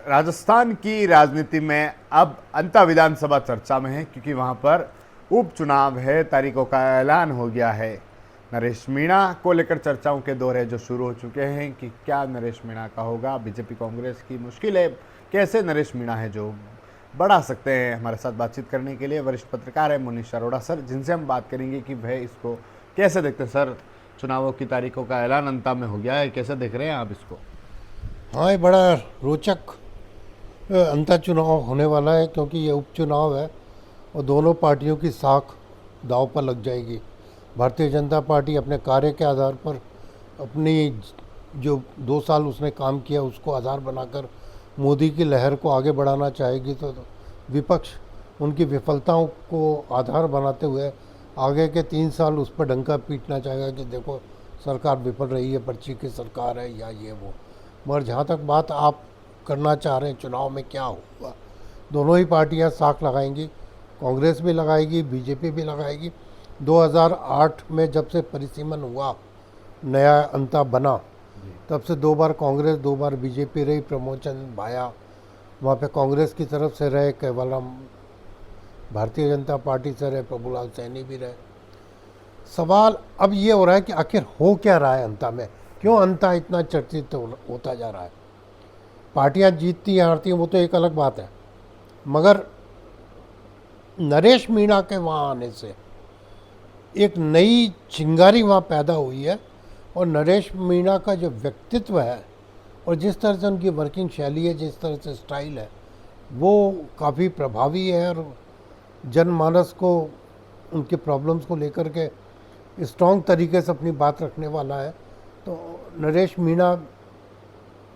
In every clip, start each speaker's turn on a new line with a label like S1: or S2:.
S1: राजस्थान की राजनीति में अब अंता विधानसभा चर्चा में है क्योंकि वहां पर उपचुनाव है, तारीखों का ऐलान हो गया है। नरेश मीणा को लेकर चर्चाओं के दौर है जो शुरू हो चुके हैं कि क्या नरेश मीणा का होगा। बीजेपी कांग्रेस की मुश्किल है, कैसे नरेश मीणा है जो बढ़ा सकते हैं। हमारे साथ बातचीत करने के लिए वरिष्ठ पत्रकार है मुनीश अरोड़ा सर, जिनसे हम बात करेंगे कि वह इसको कैसे देखते हैं। सर, चुनावों की तारीखों का ऐलान अंता में हो गया है, कैसे देख रहे हैं आप इसको?
S2: हाँ, ये बड़ा रोचक अंतर चुनाव होने वाला है क्योंकि ये उपचुनाव है और दोनों पार्टियों की साख दांव पर लग जाएगी। भारतीय जनता पार्टी अपने कार्य के आधार पर अपनी जो 2 साल उसने काम किया उसको आधार बनाकर मोदी की लहर को आगे बढ़ाना चाहेगी, तो विपक्ष उनकी विफलताओं को आधार बनाते हुए आगे के 3 साल उस पर डंका पीटना चाहेगा कि देखो सरकार विफल रही है, पर्ची की सरकार है या ये वो। मगर जहाँ तक बात आप करना चाह रहे हैं चुनाव में क्या होगा, दोनों ही पार्टियां साख लगाएंगी। कांग्रेस भी लगाएगी, बीजेपी भी लगाएगी। 2008 में जब से परिसीमन हुआ, नया अंता बना, तब से 2 बार कांग्रेस 2 बार बीजेपी रही। प्रमोद चंद भाया वहाँ पे कांग्रेस की तरफ से रहे, केवलम भारतीय जनता पार्टी से रहे, प्रभुलाल सैनी भी रहे। सवाल अब ये हो रहा है कि आखिर हो क्या रहा है अंता में, क्यों अंता इतना चर्चित होता जा रहा है। पार्टियां जीतती या हारती हैं वो तो एक अलग बात है, मगर नरेश मीणा के वहाँ आने से एक नई चिंगारी वहाँ पैदा हुई है। और नरेश मीणा का जो व्यक्तित्व है और जिस तरह से उनकी वर्किंग शैली है, जिस तरह से स्टाइल है, वो काफ़ी प्रभावी है और जनमानस को उनके प्रॉब्लम्स को लेकर के स्ट्रॉन्ग तरीके से अपनी बात रखने वाला है। तो नरेश मीणा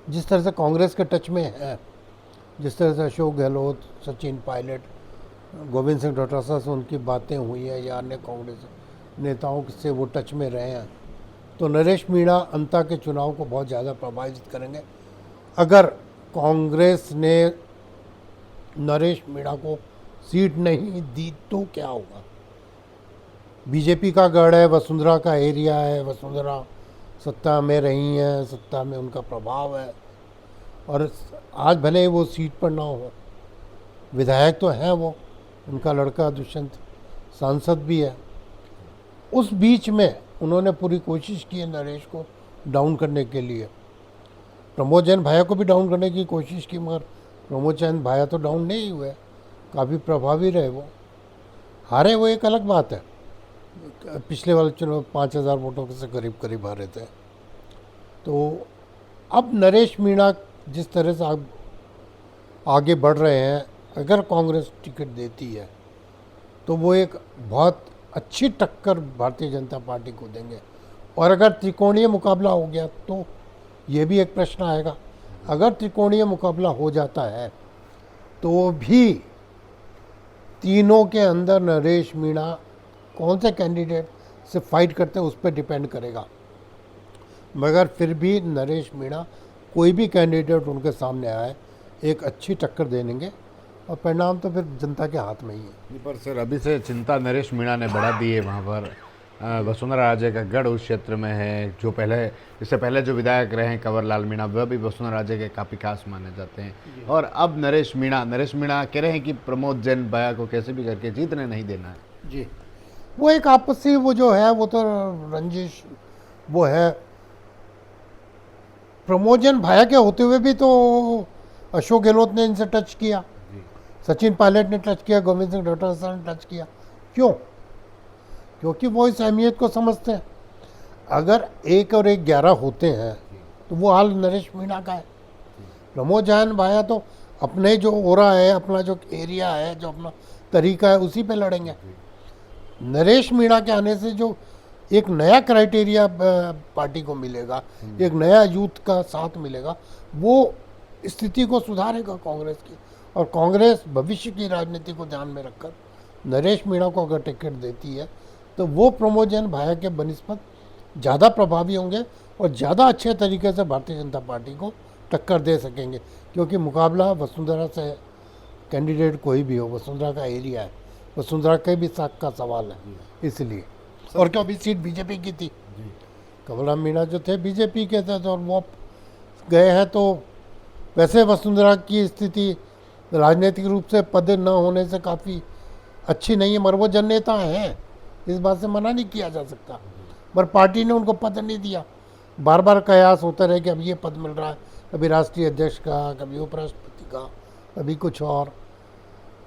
S2: जिस तरह से कांग्रेस के टच में है, जिस तरह से अशोक गहलोत, सचिन पायलट, गोविंद सिंह डोटासरा से उनकी बातें हुई हैं या अन्य कांग्रेस नेताओं से वो टच में रहे हैं, तो नरेश मीणा अंता के चुनाव को बहुत ज़्यादा प्रभावित करेंगे। अगर कांग्रेस ने नरेश मीणा को सीट नहीं दी तो क्या होगा। बीजेपी का गढ़ है, वसुंधरा का एरिया है, वसुंधरा सत्ता में रही हैं, सत्ता में उनका प्रभाव है। और आज भले वो सीट पर ना हो, विधायक तो हैं वो, उनका लड़का दुष्यंत सांसद भी है। उस बीच में उन्होंने पूरी कोशिश की है नरेश को डाउन करने के लिए। प्रमोद जैन भाया को भी डाउन करने की कोशिश की, मगर प्रमोद जैन भाया तो डाउन नहीं हुए, काफ़ी प्रभावी रहे। वो हारे, वो एक अलग बात है। पिछले वाले चुनाव 5000 वोटों से करीब करीब हारे थे। तो अब नरेश मीणा जिस तरह से आगे बढ़ रहे हैं, अगर कांग्रेस टिकट देती है तो वो एक बहुत अच्छी टक्कर भारतीय जनता पार्टी को देंगे। और अगर त्रिकोणीय मुकाबला हो गया तो ये भी एक प्रश्न आएगा। अगर त्रिकोणीय मुकाबला हो जाता है तो भी तीनों के अंदर नरेश मीणा कौन से कैंडिडेट से फाइट करते हैं उस पर डिपेंड करेगा। मगर फिर भी नरेश मीणा कोई भी कैंडिडेट उनके सामने आए एक अच्छी टक्कर दे देंगे और परिणाम तो फिर जनता के हाथ में ही है।
S1: पर सर, अभी से चिंता नरेश मीणा ने बढ़ा दी है। वहाँ पर वसुंधरा राजे का गढ़ उस क्षेत्र में है। जो पहले, इससे पहले जो विधायक रहे हैं कंवर लाल मीणा, वह भी वसुंधरा राजे के काफ़ी खास माने जाते हैं। और अब नरेश मीणा कह रहे हैं कि प्रमोद जैन भाया को कैसे भी करके जीतने नहीं देना है।
S2: जी, वो एक आपसी वो जो है वो तो रंजिश वो है। प्रमोद जैन भाया के होते हुए भी तो अशोक गहलोत ने इनसे टच किया, सचिन पायलट ने टच किया, गोविंद सिंह डोटासरा ने टच किया। क्यों? क्योंकि वो इस अहमियत को समझते हैं। अगर 1 और 1 11 होते हैं तो वो हाल नरेश मीणा का है। प्रमोद जैन भाया तो अपने जो ओरा है, अपना जो एरिया है, जो अपना तरीका है, उसी पे लड़ेंगे। नरेश मीणा के आने से जो एक नया क्राइटेरिया पार्टी को मिलेगा, एक नया यूथ का साथ मिलेगा, वो स्थिति को सुधारेगा कांग्रेस की। और कांग्रेस भविष्य की राजनीति को ध्यान में रखकर नरेश मीणा को अगर टिकट देती है तो वो प्रमोद जैन भाया के बनिस्बत ज़्यादा प्रभावी होंगे और ज़्यादा अच्छे तरीके से भारतीय जनता पार्टी को टक्कर दे सकेंगे। क्योंकि मुकाबला वसुंधरा से कैंडिडेट कोई भी हो, वसुंधरा का एरिया है, वसुंधरा के भी साख का सवाल है, इसलिए। और क्यों भी सीट बीजेपी की थी, कंवर मीणा जो थे बीजेपी के थे, तो और वो गए हैं तो वैसे वसुंधरा की स्थिति राजनीतिक रूप से पद न होने से काफ़ी अच्छी नहीं है, मगर वो जन नेता हैं, इस बात से मना नहीं किया जा सकता। पर पार्टी ने उनको पद नहीं दिया। बार बार कयास होता रहे कि अब ये पद मिल रहा है, कभी राष्ट्रीय अध्यक्ष का, कभी उपराष्ट्रपति का, कभी कुछ और,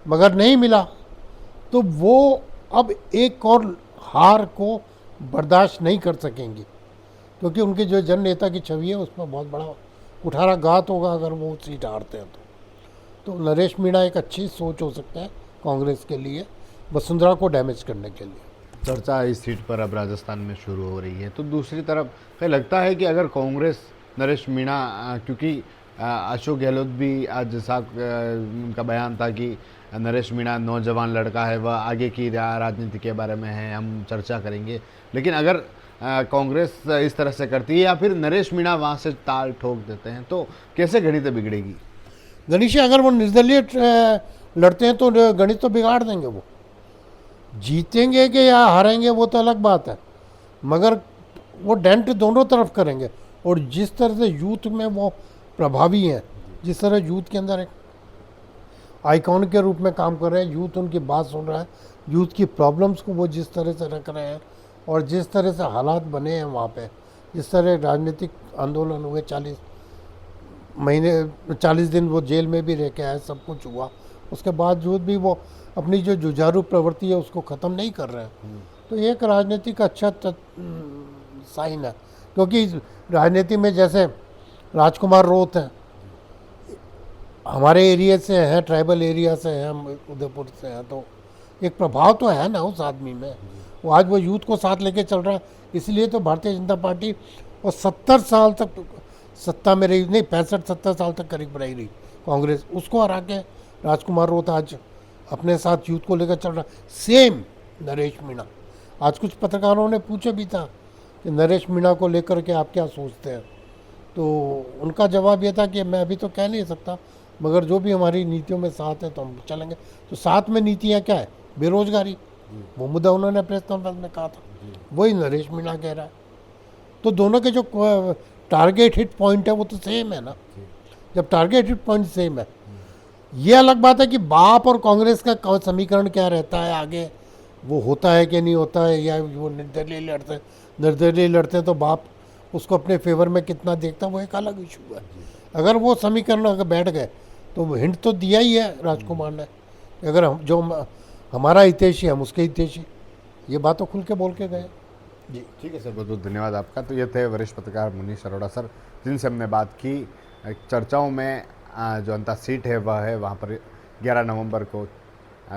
S2: मगर नहीं मिला। तो वो अब एक और हार को बर्दाश्त नहीं कर सकेंगी, क्योंकि उनकी जो जन नेता की छवि है उसमें बहुत बड़ा कुठाराघात होगा अगर वो सीट हारते हैं तो नरेश मीणा एक अच्छी सोच हो सकता है कांग्रेस के लिए, वसुंधरा को डैमेज करने के लिए।
S1: चर्चा इस सीट पर अब राजस्थान में शुरू हो रही है, तो दूसरी तरफ कहीं लगता है कि अगर कांग्रेस नरेश मीणा, क्योंकि अशोक गहलोत भी आज जैसा उनका बयान था कि नरेश मीणा नौजवान लड़का है, वह आगे की राजनीति के बारे में है, हम चर्चा करेंगे, लेकिन अगर कांग्रेस इस तरह से करती है या फिर नरेश मीणा वहाँ से ताल ठोक देते हैं तो कैसे गणित बिगड़ेगी?
S2: गणेश अगर वो निर्दलीय लड़ते हैं तो गणित तो बिगाड़ देंगे। वो जीतेंगे कि या हारेंगे वो तो अलग बात है, मगर वो डेंट दोनों तरफ करेंगे। और जिस तरह से यूथ में वो प्रभावी हैं, जिस तरह यूथ के अंदर एक आइकॉन के रूप में काम कर रहे हैं, यूथ उनकी बात सुन रहा है, यूथ की प्रॉब्लम्स को वो जिस तरह से रख रहे हैं और जिस तरह से हालात बने हैं वहाँ पे, जिस तरह राजनीतिक आंदोलन हुए, 40 महीने 40 दिन वो जेल में भी रह के आए, सब कुछ हुआ, उसके बावजूद भी वो अपनी जो जुझारू प्रवृत्ति है उसको ख़त्म नहीं कर रहे हैं। तो ये एक राजनीतिक अच्छा साइन है, क्योंकि राजनीति में जैसे राजकुमार रोत हैं, हमारे एरिया से हैं, ट्राइबल एरिया से हैं, हम उदयपुर से हैं, तो एक प्रभाव तो है ना उस आदमी में। वो आज वो यूथ को साथ लेके चल रहा है, इसलिए तो भारतीय जनता पार्टी और 70 साल तक सत्ता में रही, नहीं 65-70 साल तक करीब रही कांग्रेस, उसको हरा के राजकुमार रोत आज अपने साथ यूथ को लेकर चल रहा है। सेम नरेश मीणा, आज कुछ पत्रकारों ने पूछा भी था कि नरेश मीणा को लेकर के आप क्या सोचते हैं, तो उनका जवाब ये था कि मैं अभी तो कह नहीं सकता, मगर जो भी हमारी नीतियों में साथ है तो हम चलेंगे। तो साथ में नीतियाँ क्या है? बेरोजगारी, वो मुद्दा उन्होंने प्रेस कॉन्फ्रेंस में कहा था, वही नरेश मीणा कह रहा है। तो दोनों के जो टारगेट हिट पॉइंट है वो तो सेम है ना। जब टारगेट हिट पॉइंट सेम है, ये अलग बात है कि बाप और कांग्रेस का समीकरण क्या रहता है आगे, वो होता है कि नहीं होता है, या वो निर्दलीय लड़ते हैं तो बाप उसको अपने फेवर में कितना देखता है, वो एक अलग इशू है। अगर वो समीकरण अगर बैठ गए तो हिंट तो दिया ही है राजकुमार ने, अगर हम जो हमारा हितैषी हम उसके हितैषी, ये बात तो खुल के बोल के गए। जी
S1: ठीक है सर, बहुत बहुत धन्यवाद आपका। तो ये थे वरिष्ठ पत्रकार मुनीश अरोड़ा सर, जिनसे हमने बात की चर्चाओं में जो अंतर सीट है वह है, वहाँ पर 11 नवंबर को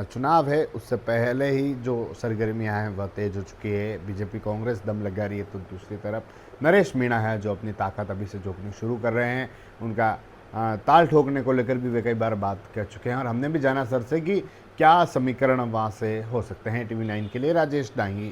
S1: चुनाव है, उससे पहले ही जो सरगर्मियाँ हैं वह तेज हो चुकी है, बीजेपी कांग्रेस दम लगा रही है, तो दूसरी तरफ नरेश मीणा है जो अपनी ताकत अभी से झोंकनी शुरू कर रहे हैं। उनका ताल ठोकने को लेकर भी वे कई बार बात कर चुके हैं और हमने भी जाना सर से कि क्या समीकरण वहाँ से हो सकते हैं। TV9 के लिए राजेश डांगी,